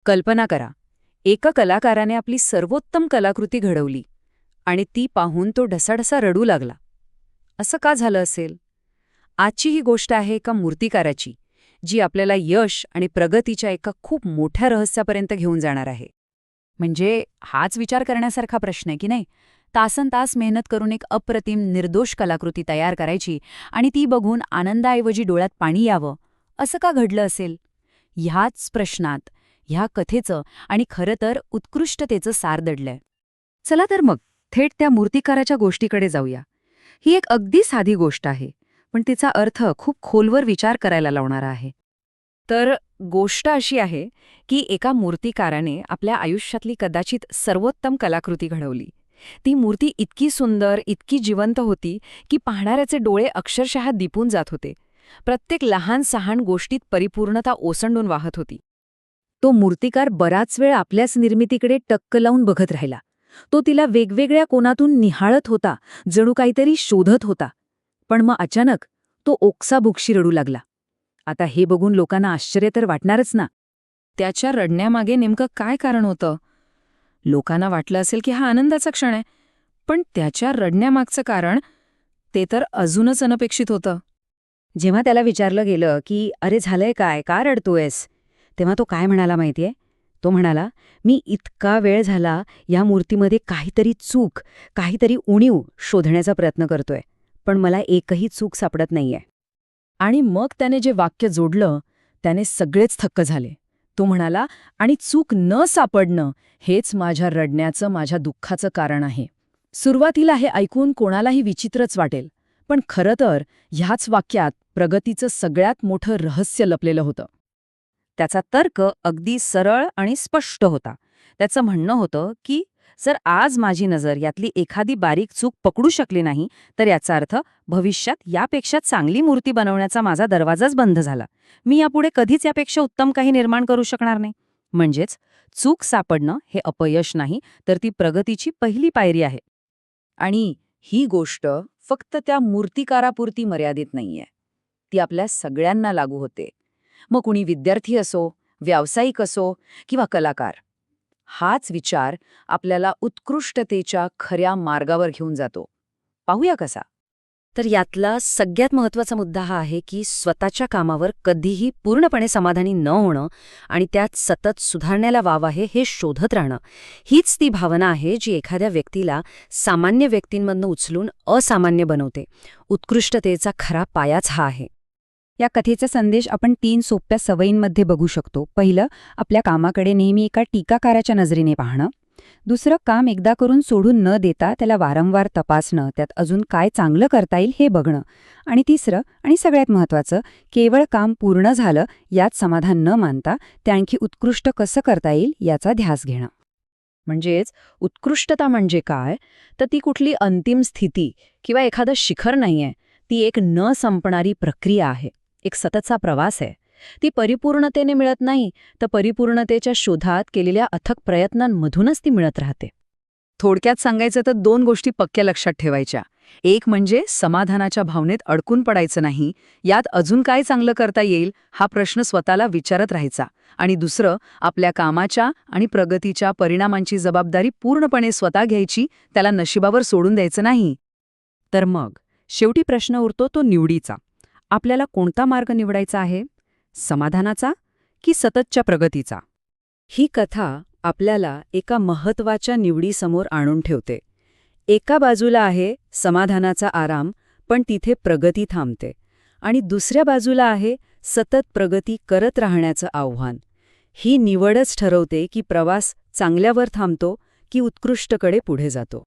कल्पना करा, एका कलाकाराने आपली सर्वोत्तम कलाकृती घडवली आणि ती पाहून तो ढसाढसा रडू लागला. असं का झालं असेल? आजची ही गोष्ट आहे एका मूर्तिकाराची, जी आपल्याला यश आणि प्रगतीच्या एका खूप मोठ्या रहस्यापर्यंत घेऊन जाणार आहे. म्हणजे हाच विचार करण्यासारखा प्रश्न आहे की नाही. तासनतास मेहनत करून एक अप्रतिम निर्दोष कलाकृती तयार करायची आणि ती बघून आनंदाऐवजी डोळ्यात पाणी यावं, असं का घडलं असेल? ह्याच प्रश्नात ह्या कथेचं आणि खरं तर उत्कृष्टतेचं सार दडलंय. चला तर मग थेट त्या मूर्तिकाराच्या गोष्टीकडे जाऊया. ही एक अगदी साधी गोष्ट आहे, पण तिचा अर्थ खूप खोलवर विचार करायला लावणारा आहे. तर गोष्ट अशी आहे की एका मूर्तिकाराने आपल्या आयुष्यातली कदाचित सर्वोत्तम कलाकृती घडवली. ती मूर्ती इतकी सुंदर, इतकी जिवंत होती की पाहणाऱ्याचे डोळे अक्षरशः दिपून जात होते. प्रत्येक लहान सहान गोष्टीत परिपूर्णता ओसंडून वाहत होती. तो मूर्तिकार बराच वेळ आपल्याच निर्मितीकडे टक्क लावून बघत राहिला. तो तिला वेगवेगळ्या कोनातून निहाळत होता, जणू काहीतरी शोधत होता. पण मग अचानक तो ओक्साबोक्शी रडू लागला. आता हे बघून लोकांना आश्चर्य तर वाटणारच ना. त्याच्या रडण्यामागे नेमकं काय कारण होतं? लोकांना वाटलं असेल की हा आनंदाचा क्षण आहे, पण त्याच्या रडण्यामागचं कारण ते तर अजूनच अनपेक्षित होतं. जेव्हा त्याला विचारलं गेलं की अरे झालंय काय, का रडतोयस, तेव्हा तो काय म्हणाला माहितीये? तो म्हणाला, मी इतका वेळ झाला या मूर्तीमध्ये काहीतरी चूक, काहीतरी उणीव शोधण्याचा प्रयत्न करतोय, पण मला एकही चूक सापडत नाहीये. आणि मग त्याने जे वाक्य जोडलं त्याने सगळेच थक्क झाले. तो म्हणाला, आणि चूक न सापडणं हेच माझ्या रडण्याचं, माझ्या दुःखाचं कारण आहे. सुरुवातीला हे ऐकून कोणालाही विचित्रच वाटेल, पण खरं तर ह्याच वाक्यात प्रगतीचं सगळ्यात मोठं रहस्य लपलेलं होतं. त्याचा तर्क अगदी सरळ आणि स्पष्ट होता. त्याचं म्हणणं होतं की जर आज माझी नजर यातली एखादी बारीक चूक पकडू शकली नाही, तर याचा अर्थ भविष्यात यापेक्षा चांगली मूर्ती बनवण्याचा माझा दरवाजाच बंद झाला. मी यापुढे कधीच यापेक्षा उत्तम काही निर्माण करू शकणार नाही. म्हणजेच चूक सापडणं हे अपयश नाही, तर ती प्रगतीची पहिली पायरी आहे. आणि ही गोष्ट फक्त त्या मूर्तिकारापुरती मर्यादित नाहीये. ती आपल्या सगळ्यांना लागू होते. मग कुणी विद्यार्थी असो, व्यावसायिक असो किंवा कलाकार. हाच विचार आपल्याला उत्कृष्टतेच्या खऱ्या मार्गावर घेऊन जातो. पाहूया कसा? तर यातला सगळ्यात महत्त्वाचा मुद्दा हा आहे की स्वतःच्या कामावर कधीही पूर्णपणे समाधानी न होणं आणि त्यात सतत सुधारण्याला वाव आहे हे शोधत राहणं. हीच ती भावना आहे जी एखाद्या व्यक्तीला सामान्य व्यक्तींमधनं उचलून असामान्य बनवते. उत्कृष्टतेचा खरा पायाच हा आहे. या कथेचा संदेश आपण 3 सोप्या सवयींमध्ये बघू शकतो. पहिलं, आपल्या कामाकडे नेहमी एका टीकाकाराच्या नजरेने पाहणं. दुसरं, काम एकदा करून सोडून न देता त्याला वारंवार तपासणं, त्यात अजून काय चांगलं करता येईल हे बघणं. आणि तिसरं आणि सगळ्यात महत्त्वाचं, केवळ काम पूर्ण झालं यात समाधान न मानता ते आणखी उत्कृष्ट कसं करता येईल याचा ध्यास घेणं. म्हणजेच उत्कृष्टता म्हणजे काय? तर ती कुठली अंतिम स्थिती किंवा एखादं शिखर नाहीये. ती एक न संपणारी प्रक्रिया आहे, एक सततचा प्रवास आहे. ती परिपूर्णतेने मिळत नाही, तर परिपूर्णतेच्या शोधात केलेल्या अथक प्रयत्नांमधूनच ती मिळत राहते. थोडक्यात सांगायचं तर 2 गोष्टी पक्क्या लक्षात ठेवायच्या. एक म्हणजे समाधानाच्या भावनेत अडकून पडायचं नाही, यात अजून काय चांगलं करता येईल हा प्रश्न स्वतःला विचारत राहायचा. आणि दुसरं, आपल्या कामाच्या आणि प्रगतीच्या परिणामांची जबाबदारी पूर्णपणे स्वतः घ्यायची, त्याला नशिबावर सोडून द्यायचं नाही. तर मग शेवटी प्रश्न उरतो तो निवडीचा. आपल्याला कोणता मार्ग निवडायचा आहे? समाधानाचा की सततच्या प्रगतीचा? ही कथा आपल्याला एका महत्त्वाच्या निवडीसमोर आणून ठेवते. एका बाजूला आहे समाधानाचा आराम, पण तिथे प्रगती थांबते. आणि दुसऱ्या बाजूला आहे सतत प्रगती करत राहण्याचं आव्हान. ही निवडच ठरवते की प्रवास चांगल्यावर थांबतो की उत्कृष्टकडे पुढे जातो.